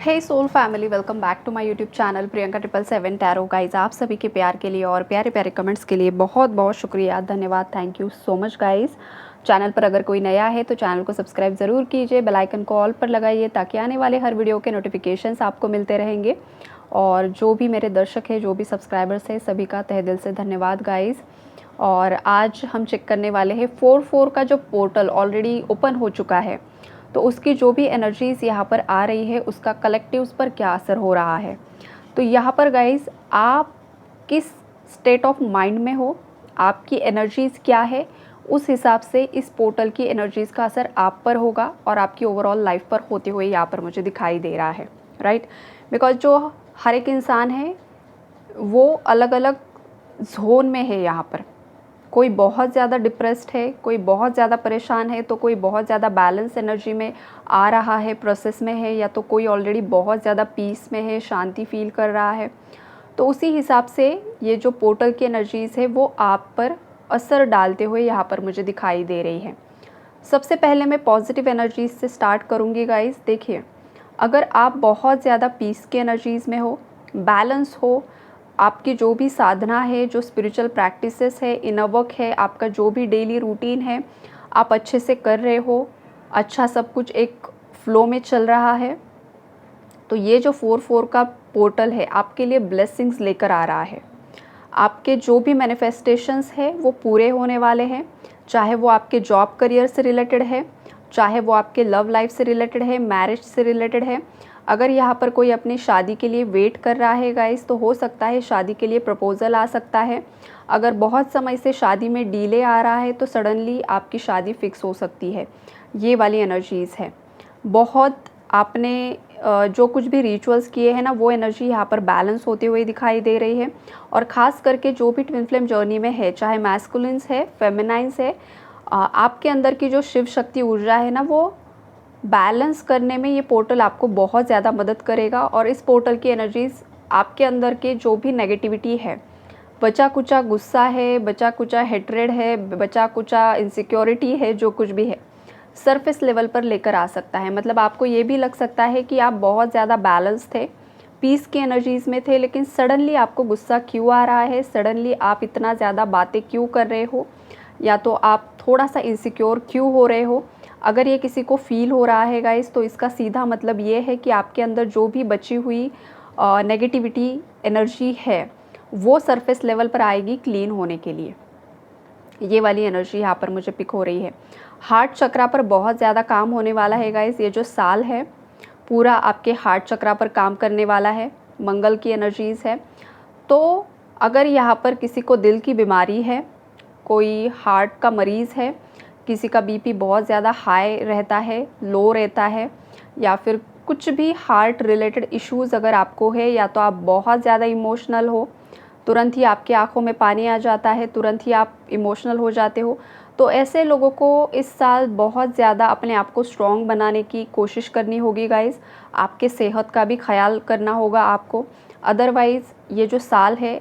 Hey soul family, welcome back to my YouTube channel Priyanka 777 tarot. Guys, आप सभी के प्यार के लिए और प्यारे प्यारे कमेंट्स के लिए बहुत बहुत शुक्रिया, धन्यवाद, thank you so much guys. Channel पर अगर कोई नया है तो चैनल को सब्सक्राइब ज़रूर कीजिए, बेल आइकन को ऑल पर लगाइए ताकि आने वाले हर वीडियो के नोटिफिकेशंस आपको मिलते रहेंगे। और जो भी मेरे दर्शक हैं, जो भी सब्सक्राइबर्स हैं, सभी का तहे दिल से धन्यवाद गाइज़। और आज हम चेक करने वाले हैं 4-4 का जो पोर्टल ऑलरेडी ओपन हो चुका है, तो उसकी जो भी एनर्जीज़ यहाँ पर आ रही है उसका कलेक्टिव्स पर क्या असर हो रहा है। तो यहाँ पर गाइज़, आप किस स्टेट ऑफ माइंड में हो, आपकी एनर्जीज़ क्या है, उस हिसाब से इस पोर्टल की एनर्जीज़ का असर आप पर होगा और आपकी ओवरऑल लाइफ पर होते हुए यहाँ पर मुझे दिखाई दे रहा है, राइट। बिकॉज जो हर एक इंसान है वो अलग अलग जोन में है। यहाँ पर कोई बहुत ज़्यादा डिप्रेस्ड है, कोई बहुत ज़्यादा परेशान है, तो कोई बहुत ज़्यादा बैलेंस एनर्जी में आ रहा है, प्रोसेस में है, या तो कोई ऑलरेडी बहुत ज़्यादा पीस में है, शांति फील कर रहा है। तो उसी हिसाब से ये जो पोर्टल की एनर्जीज़ है वो आप पर असर डालते हुए यहाँ पर मुझे दिखाई दे रही है। सबसे पहले मैं पॉजिटिव एनर्जीज से स्टार्ट करूँगी गाइस। देखिए, अगर आप बहुत ज़्यादा पीस की एनर्जीज़ में हो, बैलेंस हो, आपकी जो भी साधना है, जो स्पिरिचुअल प्रैक्टिसेस है, इनर वर्क है, आपका जो भी डेली रूटीन है, आप अच्छे से कर रहे हो, अच्छा सब कुछ एक फ्लो में चल रहा है, तो ये जो 4-4 का पोर्टल है आपके लिए ब्लेसिंग्स लेकर आ रहा है। आपके जो भी मैनिफेस्टेशंस है वो पूरे होने वाले हैं, चाहे वो आपके जॉब करियर से रिलेटेड है, चाहे वो आपके लव लाइफ से रिलेटेड है, मैरिज से रिलेटेड है। अगर यहाँ पर कोई अपनी शादी के लिए वेट कर रहा है गाइस, तो हो सकता है शादी के लिए प्रपोज़ल आ सकता है। अगर बहुत समय से शादी में डीले आ रहा है तो सडनली आपकी शादी फिक्स हो सकती है। ये वाली एनर्जीज़ है। बहुत आपने जो कुछ भी रिचुअल्स किए हैं ना, वो एनर्जी यहाँ पर बैलेंस होते हुए दिखाई दे रही है। और ख़ास करके जो भी ट्विन फ्लेम जर्नी में है, चाहे मैस्कुलिन्स है, फेमिनाइन्स है, आपके अंदर की जो शिव शक्ति ऊर्जा है ना, वो बैलेंस करने में ये पोर्टल आपको बहुत ज़्यादा मदद करेगा। और इस पोर्टल की एनर्जीज़ आपके अंदर के जो भी नेगेटिविटी है, बचा कुचा गुस्सा है, बचा कुचा हेट्रेड है, बचा कुचा इनसिक्योरिटी है, जो कुछ भी है, सरफेस लेवल पर लेकर आ सकता है। मतलब आपको ये भी लग सकता है कि आप बहुत ज़्यादा बैलेंस थे, पीस की एनर्जीज़ में थे, लेकिन सडनली आपको गुस्सा क्यों आ रहा है, सडनली आप इतना ज़्यादा बातें क्यों कर रहे हो, या तो आप थोड़ा सा इनसिक्योर क्यों हो रहे हो। अगर ये किसी को फील हो रहा है गाइस, तो इसका सीधा मतलब ये है कि आपके अंदर जो भी बची हुई नेगेटिविटी एनर्जी है वो सरफेस लेवल पर आएगी क्लीन होने के लिए। ये वाली एनर्जी यहाँ पर मुझे पिक हो रही है। हार्ट चक्रा पर बहुत ज़्यादा काम होने वाला है गाइस। ये जो साल है पूरा आपके हार्ट चक्रा पर काम करने वाला है, मंगल की एनर्जीज़ है। तो अगर यहाँ पर किसी को दिल की बीमारी है, कोई हार्ट का मरीज़ है, किसी का बीपी बहुत ज़्यादा हाई रहता है, लो रहता है, या फिर कुछ भी हार्ट रिलेटेड इश्यूज़ अगर आपको है, या तो आप बहुत ज़्यादा इमोशनल हो, तुरंत ही आपकी आंखों में पानी आ जाता है, तुरंत ही आप इमोशनल हो जाते हो, तो ऐसे लोगों को इस साल बहुत ज़्यादा अपने आप को स्ट्रॉन्ग बनाने की कोशिश करनी होगी गाइज़। आपके सेहत का भी ख्याल करना होगा आपको। अदरवाइज़ ये जो साल है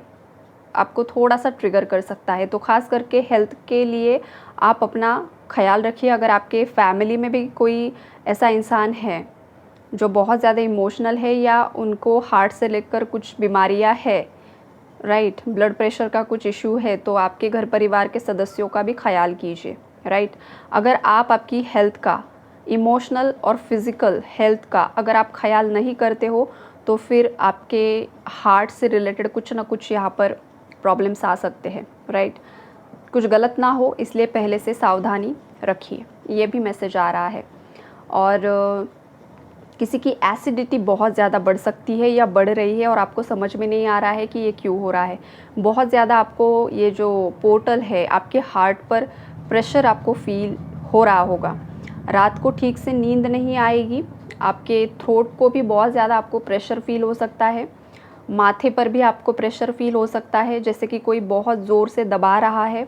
आपको थोड़ा सा ट्रिगर कर सकता है। तो ख़ास करके हेल्थ के लिए आप अपना ख़्याल रखिए। अगर आपके फैमिली में भी कोई ऐसा इंसान है जो बहुत ज़्यादा इमोशनल है, या उनको हार्ट से लेकर कुछ बीमारियां है, राइट, ब्लड प्रेशर का कुछ इशू है, तो आपके घर परिवार के सदस्यों का भी ख्याल कीजिए, राइट। अगर आप आपकी हेल्थ का, इमोशनल और फिज़िकल हेल्थ का अगर आप ख्याल नहीं करते हो, तो फिर आपके हार्ट से रिलेटेड कुछ ना कुछ यहाँ पर प्रॉब्लम्स आ सकते हैं, राइट। कुछ गलत ना हो इसलिए पहले से सावधानी रखिए, ये भी मैसेज आ रहा है। और किसी की एसिडिटी बहुत ज़्यादा बढ़ सकती है या बढ़ रही है और आपको समझ में नहीं आ रहा है कि ये क्यों हो रहा है। बहुत ज़्यादा आपको ये जो पोर्टल है आपके हार्ट पर प्रेशर आपको फील हो रहा होगा। रात को ठीक से नींद नहीं आएगी, आपके थ्रोट को भी बहुत ज़्यादा आपको प्रेशर फील हो सकता है, माथे पर भी आपको प्रेशर फील हो सकता है, जैसे कि कोई बहुत ज़ोर से दबा रहा है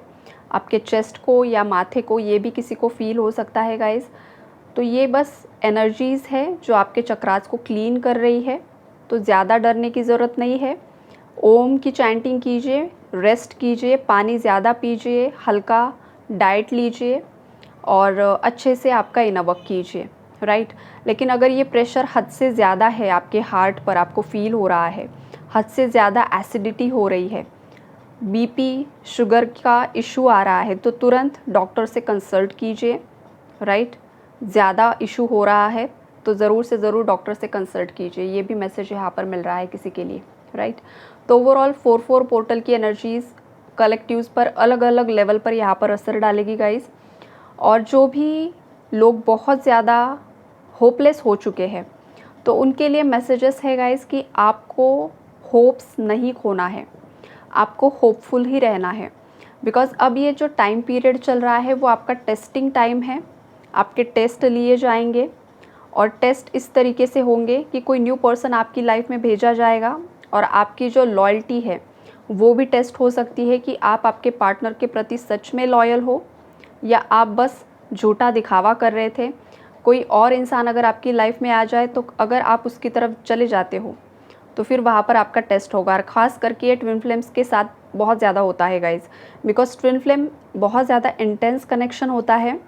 आपके चेस्ट को या माथे को, ये भी किसी को फील हो सकता है गाइज़। तो ये बस एनर्जीज़ है जो आपके चक्रास को क्लीन कर रही है, तो ज़्यादा डरने की ज़रूरत नहीं है। ओम की चैंटिंग कीजिए, रेस्ट कीजिए, पानी ज़्यादा पीजिए, हल्का डाइट लीजिए और अच्छे से आपका इनर वर्क कीजिए, राइट। लेकिन अगर ये प्रेशर हद से ज़्यादा है आपके हार्ट पर, आपको फील हो रहा है, हद से ज़्यादा एसिडिटी हो रही है, बीपी शुगर का इशू आ रहा है, तो तुरंत डॉक्टर से कंसल्ट कीजिए। राइट। ज़्यादा इशू हो रहा है तो ज़रूर से ज़रूर डॉक्टर से कंसल्ट कीजिए। ये भी मैसेज यहाँ पर मिल रहा है किसी के लिए। राइट। तो ओवरऑल 4-4 पोर्टल की एनर्जीज़ कलेक्टिव्स पर अलग अलग लेवल पर यहाँ पर असर डालेगी गाइज। और जो भी लोग बहुत ज़्यादा होपलेस हो चुके हैं तो उनके लिए मैसेजेस है गाइज कि आपको होप्स नहीं खोना है, आपको होपफुल ही रहना है। बिकॉज़ अब ये जो टाइम पीरियड चल रहा है वो आपका टेस्टिंग टाइम है। आपके टेस्ट लिए जाएंगे और टेस्ट इस तरीके से होंगे कि कोई न्यू पर्सन आपकी लाइफ में भेजा जाएगा और आपकी जो लॉयल्टी है वो भी टेस्ट हो सकती है कि आप आपके पार्टनर के प्रति सच में लॉयल हो या आप बस झूठा दिखावा कर रहे थे। कोई और इंसान अगर आपकी लाइफ में आ जाए तो अगर आप उसकी तरफ चले जाते हो तो फिर वहाँ पर आपका टेस्ट होगा। और ख़ास करके ये ट्विन फ्लेम्स के साथ बहुत ज़्यादा होता है गाइज, बिकॉज ट्विन फ्लेम बहुत ज़्यादा इंटेंस कनेक्शन होता है।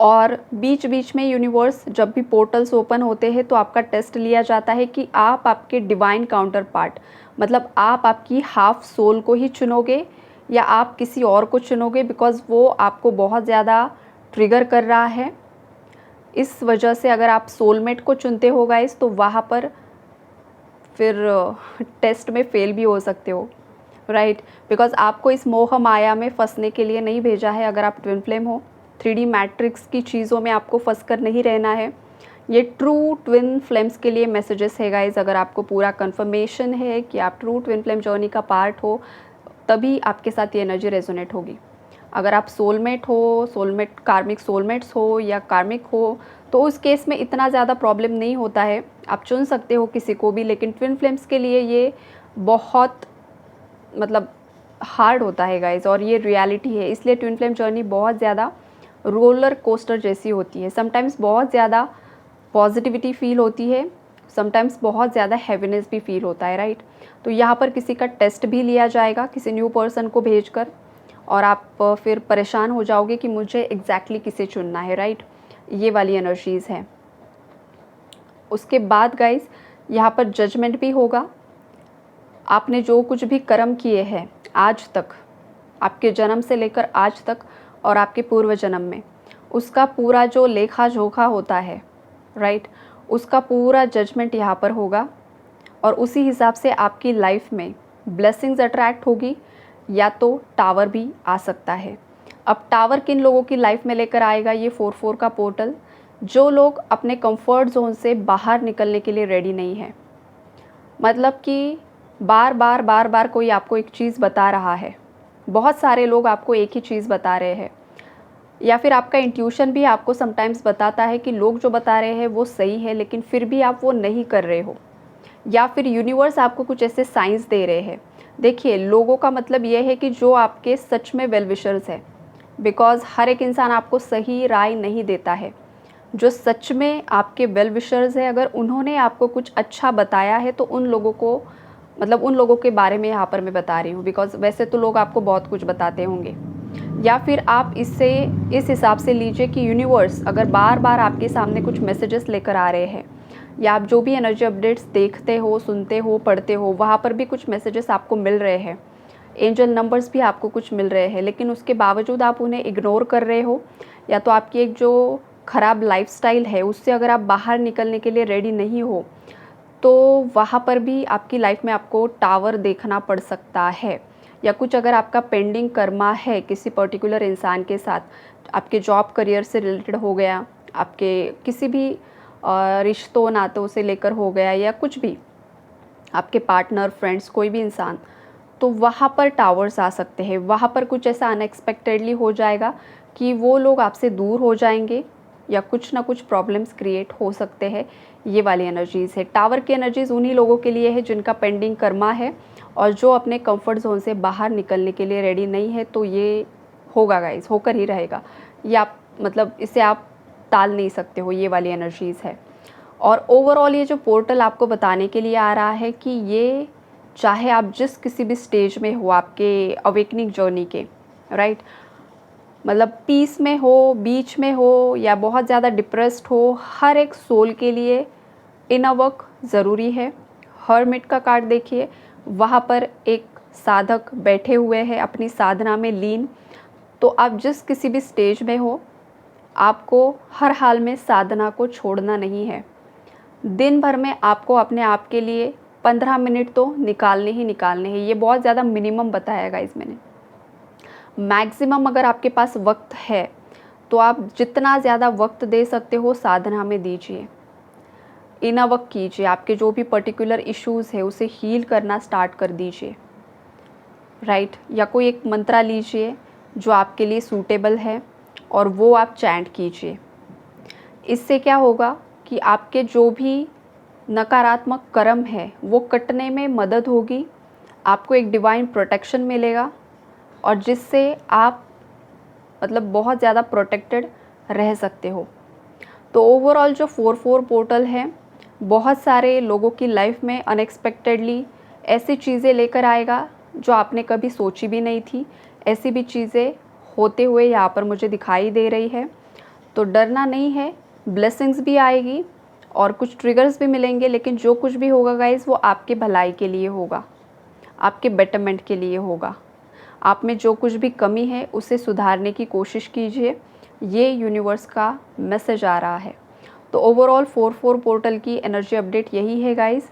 और बीच बीच में यूनिवर्स जब भी पोर्टल्स ओपन होते हैं तो आपका टेस्ट लिया जाता है कि आप आपके डिवाइन काउंटर पार्ट, मतलब आप आपकी हाफ सोल को ही चुनोगे या आप किसी और को चुनोगे, बिकॉज़ वो आपको बहुत ज़्यादा ट्रिगर कर रहा है। इस वजह से अगर आप सोलमेट को चुनते हो गाइस तो वहाँ पर फिर टेस्ट में फेल भी हो सकते हो। राइट। बिकॉज़ आपको इस मोह माया में फंसने के लिए नहीं भेजा है। अगर आप ट्विन फ्लेम हो, 3D मैट्रिक्स की चीज़ों में आपको फंस कर नहीं रहना है। ये ट्रू ट्विन फ्लेम्स के लिए मैसेजेस है गाइज। अगर आपको पूरा कंफर्मेशन है कि आप ट्रू ट्विन फ्लेम जर्नी का पार्ट हो तभी आपके साथ ये एनर्जी रेजोनेट होगी। अगर आप सोलमेट हो, सोलमेट कार्मिक सोलमेट्स हो या कार्मिक हो तो उस केस में इतना ज़्यादा प्रॉब्लम नहीं होता है, आप चुन सकते हो किसी को भी। लेकिन ट्विन फ्लेम्स के लिए ये बहुत मतलब हार्ड होता है गाइज, और ये रियलिटी है। इसलिए ट्विन फ्लेम जर्नी बहुत ज़्यादा रोलर कोस्टर जैसी होती है। समटाइम्स बहुत ज़्यादा पॉजिटिविटी फील होती है, समटाइम्स बहुत ज़्यादा हैवीनेस भी फील होता है। राइट। तो यहाँ पर किसी का टेस्ट भी लिया जाएगा किसी न्यू पर्सन को भेजकर, और आप फिर परेशान हो जाओगे कि मुझे एग्जैक्टली किसे चुनना है। राइट। ये वाली एनर्जीज़ हैं। उसके बाद गाइज यहाँ पर जजमेंट भी होगा। आपने जो कुछ भी कर्म किए हैं आज तक, आपके जन्म से लेकर आज तक और आपके पूर्व जन्म में, उसका पूरा जो लेखा जोखा होता है, राइट, उसका पूरा जजमेंट यहाँ पर होगा। और उसी हिसाब से आपकी लाइफ में ब्लेसिंग्स अट्रैक्ट होगी या तो टावर भी आ सकता है। अब टावर किन लोगों की लाइफ में लेकर आएगा ये 4-4 का पोर्टल? जो लोग अपने कंफर्ट जोन से बाहर निकलने के लिए रेडी नहीं है। मतलब कि बार बार कोई आपको एक चीज़ बता रहा है, बहुत सारे लोग आपको एक ही चीज़ बता रहे हैं, या फिर आपका इंट्यूशन भी आपको समटाइम्स बताता है कि लोग जो बता रहे हैं वो सही है लेकिन फिर भी आप वो नहीं कर रहे हो, या फिर यूनिवर्स आपको कुछ ऐसे साइंस दे रहे हैं। देखिए, लोगों का मतलब ये है कि जो आपके सच में वेल विशर्स है, बिकॉज़ हर एक इंसान आपको सही राय नहीं देता है। जो सच में आपके वेल विशर्स है, अगर उन्होंने आपको कुछ अच्छा बताया है तो उन लोगों को, मतलब उन लोगों के बारे में यहाँ पर मैं बता रही हूँ, बिकॉज़ वैसे तो लोग आपको बहुत कुछ बताते होंगे। या फिर आप इससे इस हिसाब से लीजिए कि यूनिवर्स अगर बार बार आपके सामने कुछ मैसेजेस लेकर आ रहे हैं, या आप जो भी एनर्जी अपडेट्स देखते हो, सुनते हो, पढ़ते हो, वहाँ पर भी कुछ मैसेजेस आपको मिल रहे हैं, एंजल नंबर्स भी आपको कुछ मिल रहे हैं, लेकिन उसके बावजूद आप उन्हें इग्नोर कर रहे हो, या तो आपकी एक जो ख़राब लाइफस्टाइल है उससे अगर आप बाहर निकलने के लिए रेडी नहीं हो, तो वहाँ पर भी आपकी लाइफ में आपको टावर देखना पड़ सकता है। या कुछ अगर आपका पेंडिंग कर्मा है किसी पर्टिकुलर इंसान के साथ, आपके जॉब करियर से रिलेटेड हो गया, आपके किसी भी रिश्तों नातों से लेकर हो गया, या कुछ भी आपके पार्टनर, फ्रेंड्स, कोई भी इंसान, तो वहाँ पर टावर्स आ सकते हैं। वहाँ पर कुछ ऐसा अनएक्सपेक्टेडली हो जाएगा कि वो लोग आपसे दूर हो जाएंगे या कुछ ना कुछ प्रॉब्लम्स क्रिएट हो सकते हैं। ये वाली एनर्जीज़ है। टावर की एनर्जीज़ उन्हीं लोगों के लिए है जिनका पेंडिंग कर्मा है और जो अपने कंफर्ट जोन से बाहर निकलने के लिए रेडी नहीं है। तो ये होगा गाइज, होकर ही रहेगा। ये आप मतलब इसे आप टाल नहीं सकते हो, ये वाली एनर्जीज़ है। और ओवरऑल ये जो पोर्टल आपको बताने के लिए आ रहा है कि ये चाहे आप जिस किसी भी स्टेज में हो आपके अवेकनिंग जर्नी के, राइट, मतलब पीस में हो, बीच में हो या बहुत ज़्यादा डिप्रेस्ड हो, हर एक सोल के लिए इनर वर्क ज़रूरी है। हर्मिट का कार्ड देखिए, वहाँ पर एक साधक बैठे हुए हैं अपनी साधना में लीन। तो आप जिस किसी भी स्टेज में हो, आपको हर हाल में साधना को छोड़ना नहीं है। दिन भर में आपको अपने आप के लिए 15 मिनट तो निकालने ही निकालने हैं। ये बहुत ज़्यादा मिनिमम बताया गाइस मैंने। मैक्सिमम अगर आपके पास वक्त है तो आप जितना ज़्यादा वक्त दे सकते हो साधना में दीजिए, इनर वर्क कीजिए, आपके जो भी पर्टिकुलर इश्यूज़ है उसे हील करना स्टार्ट कर दीजिए, राइट। या कोई एक मंत्रा लीजिए जो आपके लिए सूटेबल है और वो आप चैंट कीजिए। इससे क्या होगा कि आपके जो भी नकारात्मक कर्म है वो कटने में मदद होगी, आपको एक डिवाइन प्रोटेक्शन मिलेगा और जिससे आप मतलब बहुत ज़्यादा प्रोटेक्टेड रह सकते हो। तो ओवरऑल जो 4-4 पोर्टल है बहुत सारे लोगों की लाइफ में अनएक्सपेक्टेडली ऐसी चीज़ें लेकर आएगा जो आपने कभी सोची भी नहीं थी। ऐसी भी चीज़ें होते हुए यहाँ पर मुझे दिखाई दे रही है। तो डरना नहीं है, ब्लेसिंग्स भी आएगी और कुछ ट्रिगर्स भी मिलेंगे, लेकिन जो कुछ भी होगा गाइज़ वो आपके भलाई के लिए होगा, आपके बेटरमेंट के लिए होगा। आप में जो कुछ भी कमी है उसे सुधारने की कोशिश कीजिए, ये यूनिवर्स का मैसेज आ रहा है। तो ओवरऑल 4-4 पोर्टल की एनर्जी अपडेट यही है गाइज़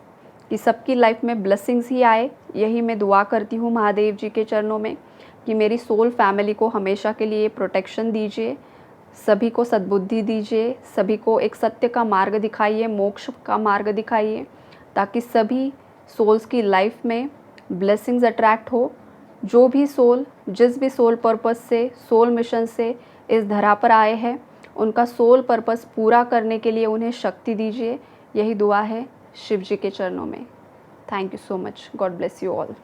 कि सबकी लाइफ में ब्लेसिंग्स ही आए। यही मैं दुआ करती हूँ महादेव जी के चरणों में कि मेरी सोल फैमिली को हमेशा के लिए प्रोटेक्शन दीजिए, सभी को सद्बुद्धि दीजिए, सभी को एक सत्य का मार्ग दिखाइए, मोक्ष का मार्ग दिखाइए, ताकि सभी सोल्स की लाइफ में ब्लेसिंग्स अट्रैक्ट हो। जो भी सोल जिस भी सोल पर्पस से, सोल मिशन से इस धरा पर आए हैं, उनका सोल पर्पस पूरा करने के लिए उन्हें शक्ति दीजिए। यही दुआ है शिव जी के चरणों में। Thank you so much. God bless you all.